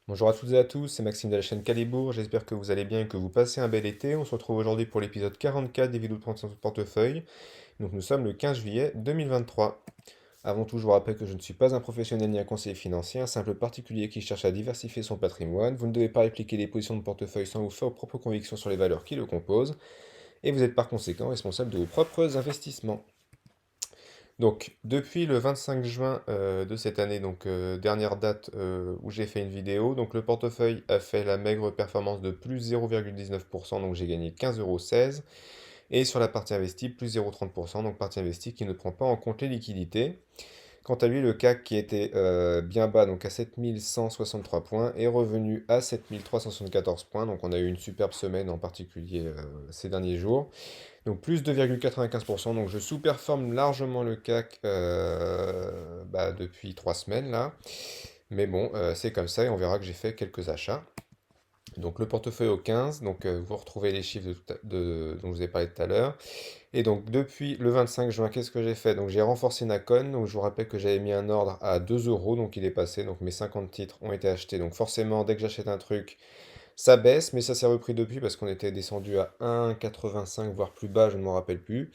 Bonjour à toutes et à tous, c'est Maxime de la chaîne Calibourg, j'espère que vous allez bien et que vous passez un bel été. On se retrouve aujourd'hui pour l'épisode 44 des vidéos de présentation de portefeuille. Donc nous sommes le 15 juillet 2023. Avant tout, je vous rappelle que je ne suis pas un professionnel ni un conseiller financier, un simple particulier qui cherche à diversifier son patrimoine. Vous ne devez pas répliquer les positions de portefeuille sans vous faire vos propres convictions sur les valeurs qui le composent, et vous êtes par conséquent responsable de vos propres investissements. Donc, depuis le 25 juin de cette année, donc dernière date où j'ai fait une vidéo, donc le portefeuille a fait la maigre performance de plus 0,19%, donc j'ai gagné 15,16 €. Et sur la partie investie, plus 0,30%, donc partie investie qui ne prend pas en compte les liquidités. Quant à lui, le CAC qui était bien bas, donc à 7163 points, est revenu à 7374 points. Donc on a eu une superbe semaine en particulier ces derniers jours. Donc plus 2,95%, donc je sous-performe largement le CAC depuis 3 semaines là. Mais bon, c'est comme ça et on verra que j'ai fait quelques achats. Donc le portefeuille au 15, donc vous retrouvez les chiffres dont je vous ai parlé tout à l'heure. Et donc depuis le 25 juin, qu'est-ce que j'ai fait? Donc j'ai renforcé Nacon, donc je vous rappelle que j'avais mis un ordre à 2 euros, donc il est passé, donc mes 50 titres ont été achetés. Donc forcément, dès que j'achète un truc, ça baisse, mais ça s'est repris depuis parce qu'on était descendu à 1,85 voire plus bas, je ne m'en rappelle plus.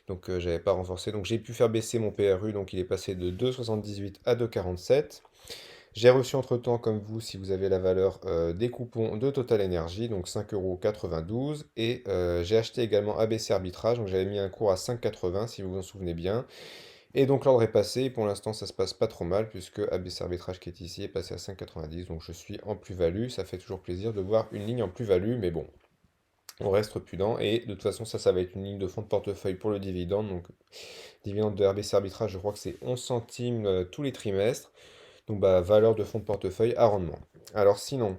Donc j'avais pas renforcé. Donc j'ai pu faire baisser mon PRU, donc il est passé de 2,78 à 2,47. J'ai reçu entre-temps, comme vous, si vous avez la valeur, des coupons de Total Energy, donc 5,92 €. Et j'ai acheté également ABC Arbitrage, donc j'avais mis un cours à 5,80 si vous vous en souvenez bien. Et donc l'ordre est passé, et pour l'instant ça se passe pas trop mal, puisque ABC Arbitrage qui est ici est passé à 5,90, donc je suis en plus-value. Ça fait toujours plaisir de voir une ligne en plus-value, mais bon, on reste prudent. Et de toute façon, ça va être une ligne de fonds de portefeuille pour le dividende. Donc dividende de RBC Arbitrage, je crois que c'est 11 centimes tous les trimestres. Donc bah, valeur de fonds de portefeuille à rendement. Alors sinon,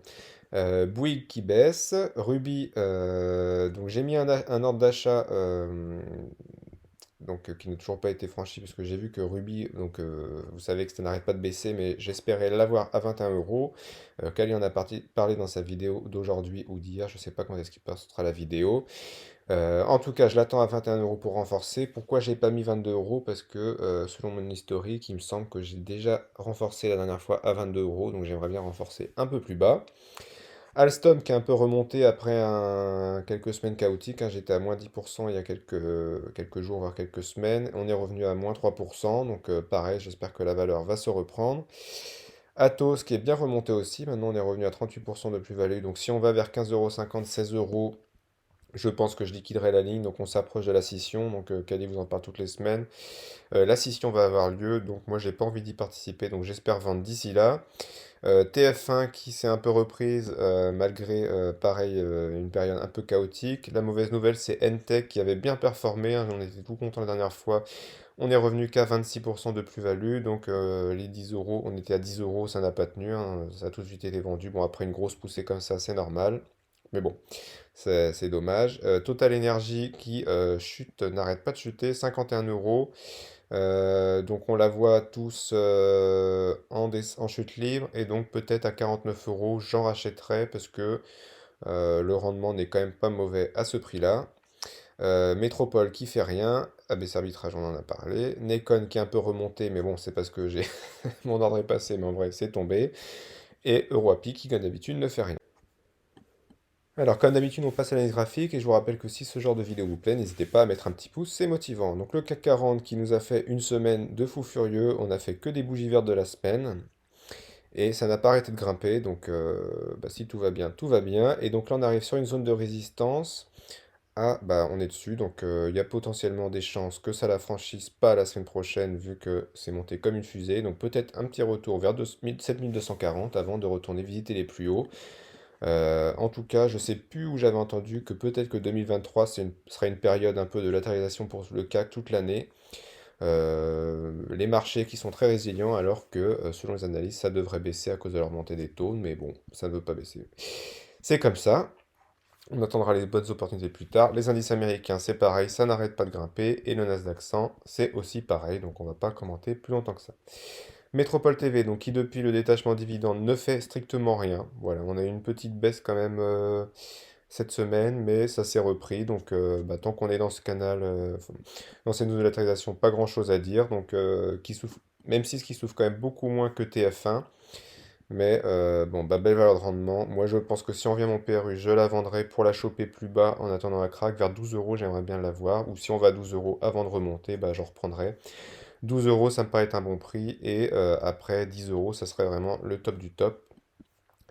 Bouygues qui baisse, Ruby, donc j'ai mis un ordre d'achat qui n'a toujours pas été franchi parce que j'ai vu que Ruby, vous savez que ça n'arrête pas de baisser, mais j'espérais l'avoir à 21 euros. Kali en a parlé dans sa vidéo d'aujourd'hui ou d'hier, je ne sais pas quand est-ce qu'il postera la vidéo. En tout cas, je l'attends à 21 euros pour renforcer. Pourquoi j'ai pas mis 22 euros? Parce que selon mon historique, il me semble que j'ai déjà renforcé la dernière fois à 22 euros, donc j'aimerais bien renforcer un peu plus bas. Alstom qui est un peu remonté après quelques semaines chaotiques, hein. J'étais à moins 10% il y a quelques jours, voire quelques semaines. On est revenu à moins 3%, donc pareil, j'espère que la valeur va se reprendre. Atos qui est bien remonté aussi, maintenant on est revenu à 38% de plus-value. Donc si on va vers 15,50 €, 16 euros, je pense que je liquiderai la ligne, donc on s'approche de la scission. Donc Kali vous en parle toutes les semaines. La scission va avoir lieu, donc moi j'ai pas envie d'y participer, donc j'espère vendre d'ici là. TF1 qui s'est un peu reprise malgré, pareil, une période un peu chaotique. La mauvaise nouvelle, c'est Entech qui avait bien performé, hein, on était tout content la dernière fois. On est revenu qu'à 26% de plus-value, donc les 10 euros, on était à 10 euros, ça n'a pas tenu, hein, ça a tout de suite été vendu. Bon, après une grosse poussée comme ça, c'est normal. Mais bon, c'est dommage. Total Energy qui chute, n'arrête pas de chuter, 51 euros. Donc on la voit tous en chute libre et donc peut-être à 49 euros, j'en rachèterai parce que le rendement n'est quand même pas mauvais à ce prix-là. Métropole qui fait rien, ABC Arbitrage on en a parlé, Nekon qui est un peu remonté mais bon c'est parce que j'ai mon ordre est passé mais en vrai c'est tombé, et Euroapi qui comme d'habitude ne fait rien. Alors, comme d'habitude, on passe à l'analyse graphique et je vous rappelle que si ce genre de vidéo vous plaît, n'hésitez pas à mettre un petit pouce, c'est motivant. Donc, le CAC 40 qui nous a fait une semaine de fou furieux, on a fait que des bougies vertes de la semaine et ça n'a pas arrêté de grimper. Donc, si tout va bien, tout va bien. Et donc là, on arrive sur une zone de résistance. Ah, bah, on est dessus. Donc, il y a potentiellement des chances que ça la franchisse pas la semaine prochaine vu que c'est monté comme une fusée. Donc, peut-être un petit retour vers 7240 avant de retourner visiter les plus hauts. En tout cas, je sais plus où j'avais entendu que peut-être que 2023 sera une période un peu de latéralisation pour le CAC toute l'année. Les marchés qui sont très résilients alors que selon les analyses ça devrait baisser à cause de la remontée des taux, mais bon, ça ne veut pas baisser. C'est comme ça, on attendra les bonnes opportunités plus tard. Les indices américains c'est pareil, ça n'arrête pas de grimper, et le Nasdaq 100 c'est aussi pareil, donc on va pas commenter plus longtemps que ça. Métropole TV, donc qui depuis le détachement dividende ne fait strictement rien. Voilà, on a eu une petite baisse quand même cette semaine, mais ça s'est repris. Donc tant qu'on est dans ce canal, dans ces nouvelles actualisations, pas grand-chose à dire. Donc même si ce qui souffre quand même beaucoup moins que TF1, Mais bon, bah, belle valeur de rendement. Moi, je pense que si on vient mon PRU, je la vendrai pour la choper plus bas en attendant la craque. Vers 12 euros, j'aimerais bien l'avoir. Ou si on va à 12 euros avant de remonter, bah, j'en reprendrai. 12 euros, ça me paraît être un bon prix. Et après 10 euros, ça serait vraiment le top du top.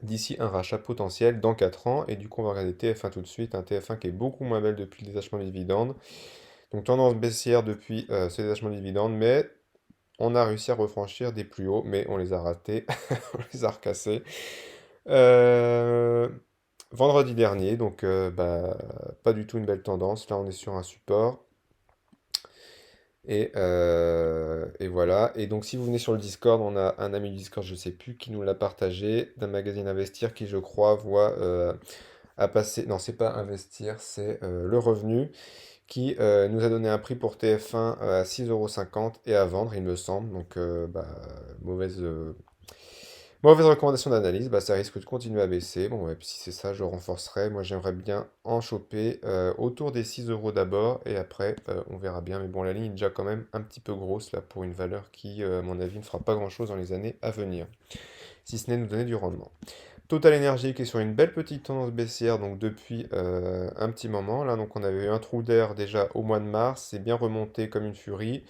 D'ici un rachat potentiel dans 4 ans. Et du coup, on va regarder TF1 tout de suite. Un TF1 qui est beaucoup moins belle depuis le détachement des dividendes. Donc tendance baissière depuis ce détachement des dividendes. Mais on a réussi à refranchir des plus hauts. Mais on les a ratés. On les a recassés. Euh, Vendredi dernier, donc bah, pas du tout une belle tendance. Là, on est sur un support. Et voilà. Et donc, si vous venez sur le Discord, on a un ami du Discord, je sais plus qui nous l'a partagé, d'un magazine Investir qui, je crois, voit à passer. Non, c'est pas Investir, c'est Le Revenu qui nous a donné un prix pour TF1 à 6,50 € et à vendre, il me semble. Donc, bah, mauvaise, mauvaise recommandation d'analyse, bah, ça risque de continuer à baisser. Bon, et puis si c'est ça, je renforcerai. Moi, j'aimerais bien en choper autour des 6 euros d'abord, et après, on verra bien. Mais bon, la ligne est déjà quand même un petit peu grosse là pour une valeur qui, à mon avis, ne fera pas grand-chose dans les années à venir, si ce n'est nous donner du rendement. Total Energy qui est sur une belle petite tendance baissière donc depuis un petit moment. Là, donc on avait eu un trou d'air déjà au mois de mars, c'est bien remonté comme une furie,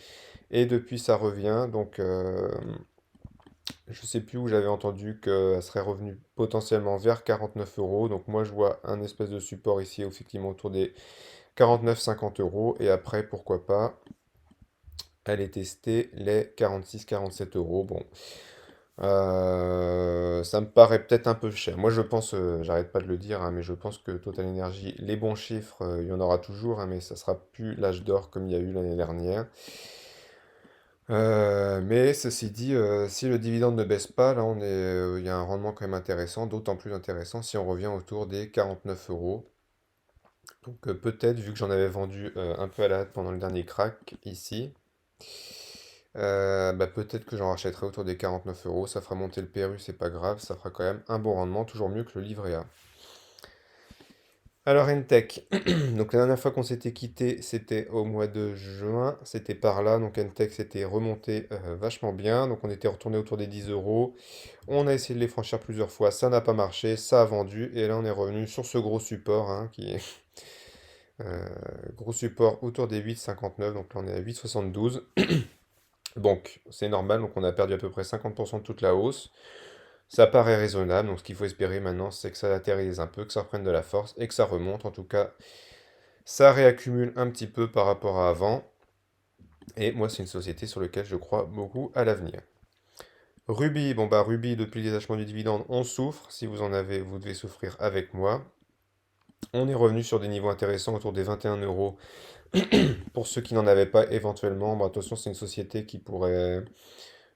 et depuis ça revient. Donc je sais plus où j'avais entendu qu'elle serait revenue potentiellement vers 49 euros. Donc moi je vois un espèce de support ici effectivement autour des 49-50 euros. Et après pourquoi pas aller tester les 46-47 euros. Bon, ça me paraît peut-être un peu cher. Moi je pense, j'arrête pas de le dire, hein, mais je pense que Total Energy, les bons chiffres, il y en aura toujours, hein, mais ça sera plus l'âge d'or comme il y a eu l'année dernière. Mais ceci dit, si le dividende ne baisse pas, là il y a un rendement quand même intéressant, d'autant plus intéressant si on revient autour des 49 euros. Donc peut-être, vu que j'en avais vendu un peu à la hâte pendant le dernier crack ici, bah, peut-être que j'en rachèterai autour des 49 euros. Ça fera monter le PRU, c'est pas grave, ça fera quand même un bon rendement, toujours mieux que le livret A. Alors Entech, donc la dernière fois qu'on s'était quitté, c'était au mois de juin, c'était par là, donc Entech s'était remonté vachement bien, donc on était retourné autour des 10 euros, on a essayé de les franchir plusieurs fois, ça n'a pas marché, ça a vendu, et là on est revenu sur ce gros support, hein, qui est euh, gros support autour des 8,59, donc là on est à 8,72, donc c'est normal, donc on a perdu à peu près 50% de toute la hausse, ça paraît raisonnable, donc ce qu'il faut espérer maintenant, c'est que ça latéralise un peu, que ça reprenne de la force, et que ça remonte, en tout cas. Ça réaccumule un petit peu par rapport à avant. Et moi, c'est une société sur laquelle je crois beaucoup à l'avenir. Ruby, bon bah Ruby, depuis le détachement du dividende, on souffre. Si vous en avez, vous devez souffrir avec moi. On est revenu sur des niveaux intéressants autour des 21 euros. Pour ceux qui n'en avaient pas éventuellement, bon, attention, c'est une société qui pourrait.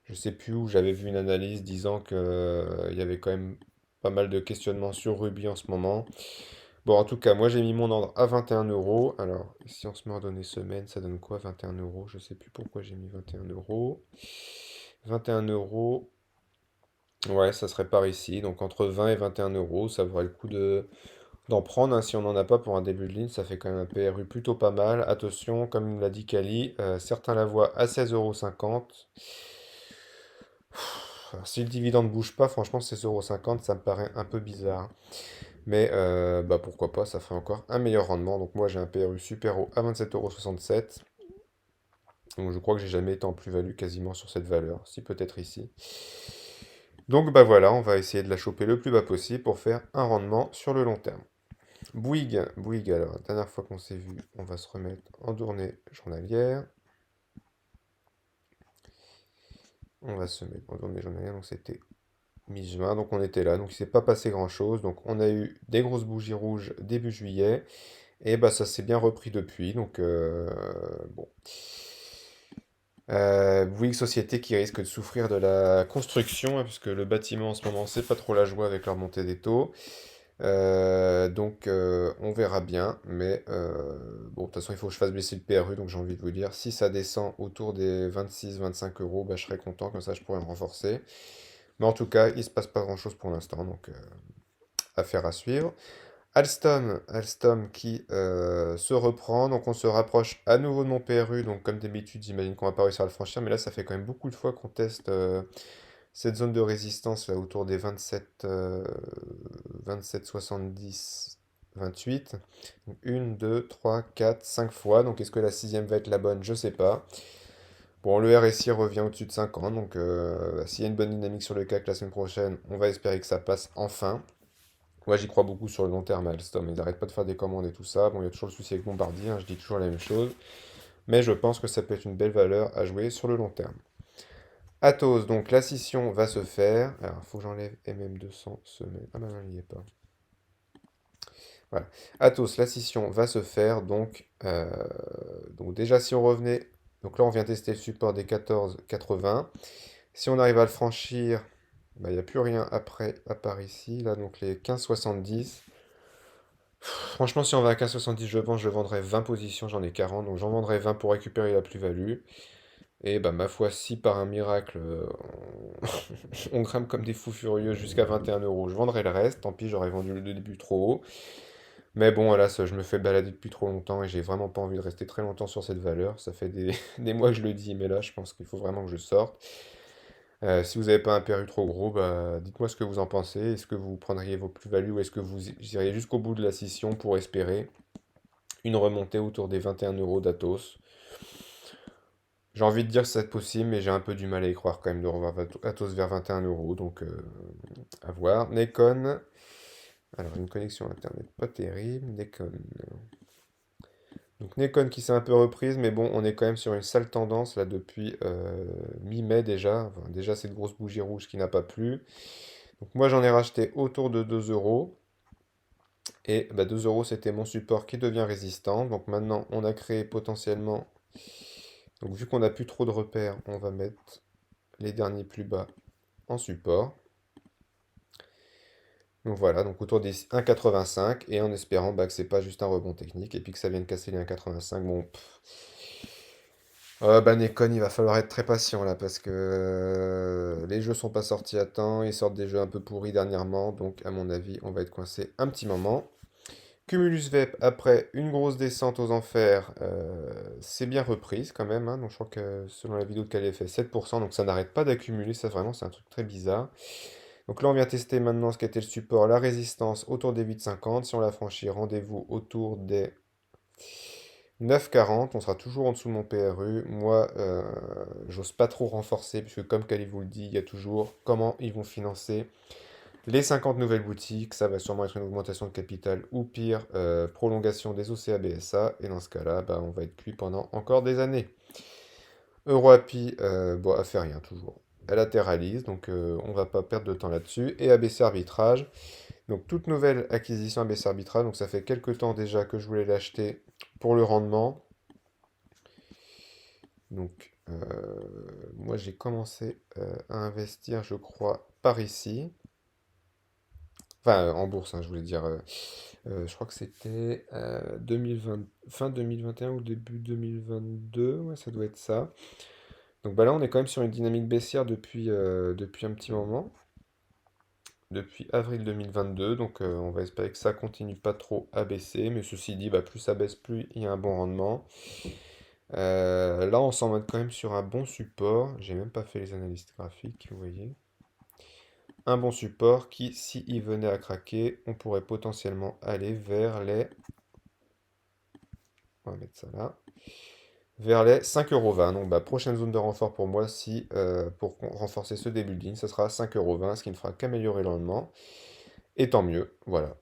Je sais plus où, j'avais vu une analyse disant que, il y avait quand même pas mal de questionnements sur Ruby en ce moment. Bon, en tout cas, moi j'ai mis mon ordre à 21 euros. Alors, si on se met en données semaine, ça donne quoi 21 euros? Je sais plus pourquoi j'ai mis 21 euros. 21 euros, ouais, ça serait par ici. Donc entre 20 et 21 euros, ça vaudrait le coup d'en prendre, hein. Si on n'en a pas pour un début de ligne, ça fait quand même un PRU plutôt pas mal. Attention, comme l'a dit Kali, certains la voient à 16,50 €. Alors, si le dividende ne bouge pas, franchement, 16,50 €, ça me paraît un peu bizarre. Mais bah pourquoi pas, ça ferait encore un meilleur rendement. Donc moi j'ai un PRU super haut à 27,67 €. Donc je crois que j'ai jamais été en plus-value quasiment sur cette valeur. Si peut-être ici. Donc bah voilà, on va essayer de la choper le plus bas possible pour faire un rendement sur le long terme. Bouygues alors, la dernière fois qu'on s'est vu, on va se remettre en journée journalière. On va se mettre en journée journalière, donc c'était mi-juin, donc on était là, donc il s'est pas passé grand-chose. Donc on a eu des grosses bougies rouges début juillet. Et bah ça s'est bien repris depuis, donc bon. Bouygues Société qui risque de souffrir de la construction, hein, puisque le bâtiment en ce moment c'est pas trop la joie avec la remontée des taux. Donc on verra bien, mais bon, de toute façon il faut que je fasse baisser le PRU, donc j'ai envie de vous dire, si ça descend autour des 26-25 euros, bah, je serai content, comme ça je pourrais me renforcer. Mais en tout cas, il se passe pas grand-chose pour l'instant, donc affaire à suivre. Alstom qui se reprend, donc on se rapproche à nouveau de mon PRU, donc comme d'habitude j'imagine qu'on va pas réussir à le franchir, mais là ça fait quand même beaucoup de fois qu'on teste Cette zone de résistance là autour des 27, 27, 70, 28. Donc 1, 2, 3, 4, 5 fois. Donc est-ce que la sixième va être la bonne? Je sais pas. Bon, le RSI revient au-dessus de 50, donc s'il y a une bonne dynamique sur le CAC la semaine prochaine, on va espérer que ça passe enfin. Moi, j'y crois beaucoup sur le long terme à Alstom. Ils n'arrêtent pas de faire des commandes et tout ça. Bon, il y a toujours le souci avec Bombardier, hein, je dis toujours la même chose. Mais je pense que ça peut être une belle valeur à jouer sur le long terme. Atos, donc la scission va se faire. Alors, il faut que j'enlève MM200 semaine. Ah ben non, il n'y est pas. Voilà. Atos, la scission va se faire. Donc déjà, si on revenait. Donc là, on vient tester le support des 14,80. Si on arrive à le franchir, bah, il n'y a plus rien après, à part ici. Là, donc les 15,70. Franchement, si on va à 15,70, je pense, je vendrai 20 positions, j'en ai 40, donc j'en vendrai 20 pour récupérer la plus-value. Et bah ma foi, si par un miracle, on grimpe comme des fous furieux jusqu'à 21 euros, je vendrai le reste, tant pis, j'aurais vendu le début trop haut. Mais bon, là, je me fais balader depuis trop longtemps et j'ai vraiment pas envie de rester très longtemps sur cette valeur. Ça fait des, des mois que je le dis, mais là, je pense qu'il faut vraiment que je sorte. Si vous n'avez pas un PRU trop gros, bah, dites-moi ce que vous en pensez. Est-ce que vous prendriez vos plus-values ou est-ce que vous iriez jusqu'au bout de la scission pour espérer une remontée autour des 21 euros d'Atos? J'ai envie de dire que c'est possible, mais j'ai un peu du mal à y croire quand même de revoir Atos vers 21 euros, donc à voir. Nekon, alors une connexion internet pas terrible, Nekon. Donc Nekon qui s'est un peu reprise, mais bon, on est quand même sur une sale tendance là depuis mi-mai déjà. Enfin, déjà cette grosse bougie rouge qui n'a pas plu. Donc moi j'en ai racheté autour de 2 euros. Et bah, 2 euros c'était mon support qui devient résistant. Donc maintenant on a créé potentiellement. Donc vu qu'on n'a plus trop de repères, on va mettre les derniers plus bas en support. Donc voilà, donc autour des 1,85 et en espérant bah, que c'est pas juste un rebond technique et puis que ça vienne casser les 1,85. Bon, bah Nekon, il va falloir être très patient là parce que les jeux sont pas sortis à temps, ils sortent des jeux un peu pourris dernièrement, donc à mon avis, on va être coincé un petit moment. Cumulus VEP, après une grosse descente aux enfers, c'est bien reprise quand même, hein, donc je crois que selon la vidéo de Kali, elle fait 7%, donc ça n'arrête pas d'accumuler, ça vraiment c'est un truc très bizarre. Donc là on vient tester maintenant ce qu'était le support, la résistance autour des 8,50, si on la franchit, rendez-vous autour des 9,40, on sera toujours en dessous de mon PRU. Moi, j'ose pas trop renforcer, puisque comme Kali vous le dit, il y a toujours comment ils vont financer les 50 nouvelles boutiques. Ça va sûrement être une augmentation de capital ou pire, prolongation des OCA-BSA. Et dans ce cas-là, bah, on va être cuit pendant encore des années. EuroAPI, bon, elle fait rien toujours. Elle latéralise, donc on va pas perdre de temps là-dessus. Et ABC Arbitrage. Donc toute nouvelle acquisition ABC Arbitrage. Donc ça fait quelques temps déjà que je voulais l'acheter pour le rendement. Donc, moi, j'ai commencé à investir, je crois, par ici. Enfin, en bourse, hein, je voulais dire. Je crois que c'était 2020, fin 2021 ou début 2022. Ouais, ça doit être ça. Donc, bah là, on est quand même sur une dynamique baissière depuis un petit moment. Depuis avril 2022. Donc, on va espérer que ça continue pas trop à baisser. Mais ceci dit, bah, plus ça baisse, plus il y a un bon rendement. Là, on s'en met quand même sur un bon support. J'ai même pas fait les analyses graphiques, vous voyez. Un bon support qui, s'il venait à craquer, on pourrait potentiellement aller vers les... On va mettre ça là. Vers les 5,20 €. Donc, bah, prochaine zone de renfort pour moi, si pour renforcer ce début de ligne, ça sera 5,20 €, ce qui ne fera qu'améliorer le rendement. Et tant mieux, voilà.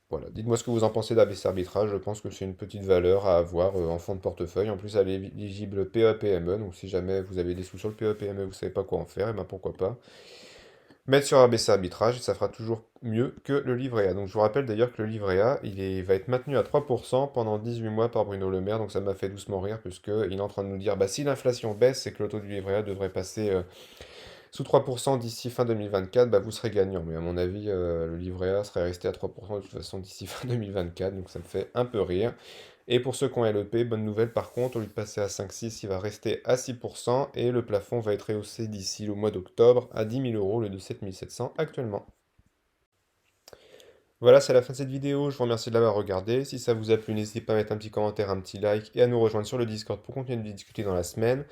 Voilà, dites-moi ce que vous en pensez d'ABC Arbitrage. Je pense que c'est une petite valeur à avoir en fond de portefeuille. En plus, elle est éligible PE-PME. Donc, si jamais vous avez des sous sur le PE-PME, vous ne savez pas quoi en faire, et ben pourquoi pas mettre sur ABC Arbitrage. Ça fera toujours mieux que le livret A. Donc, je vous rappelle d'ailleurs que le livret A, va être maintenu à 3% pendant 18 mois par Bruno Le Maire. Donc, ça m'a fait doucement rire, puisqu'il est en train de nous dire bah, si l'inflation baisse, c'est que le taux du livret A devrait passer sous 3% d'ici fin 2024, bah, vous serez gagnant. Mais à mon avis, le livret A serait resté à 3% de toute façon d'ici fin 2024, donc ça me fait un peu rire. Et pour ceux qui ont LEP, bonne nouvelle par contre, au lieu de passer à 5,6, il va rester à 6% et le plafond va être rehaussé d'ici le mois d'octobre à 10 000 € au lieu de 7 700 actuellement. Voilà, c'est la fin de cette vidéo. Je vous remercie de l'avoir regardée. Si ça vous a plu, n'hésitez pas à mettre un petit commentaire, un petit like et à nous rejoindre sur le Discord pour continuer de discuter dans la semaine.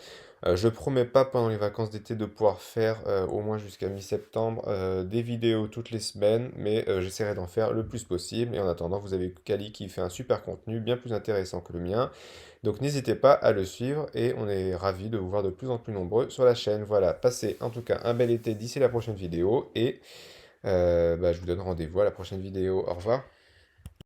Je promets pas pendant les vacances d'été de pouvoir faire au moins jusqu'à mi-septembre des vidéos toutes les semaines, mais j'essaierai d'en faire le plus possible. Et en attendant, vous avez Kali qui fait un super contenu, bien plus intéressant que le mien. Donc n'hésitez pas à le suivre et on est ravis de vous voir de plus en plus nombreux sur la chaîne. Voilà, passez en tout cas un bel été d'ici la prochaine vidéo et je vous donne rendez-vous à la prochaine vidéo. Au revoir.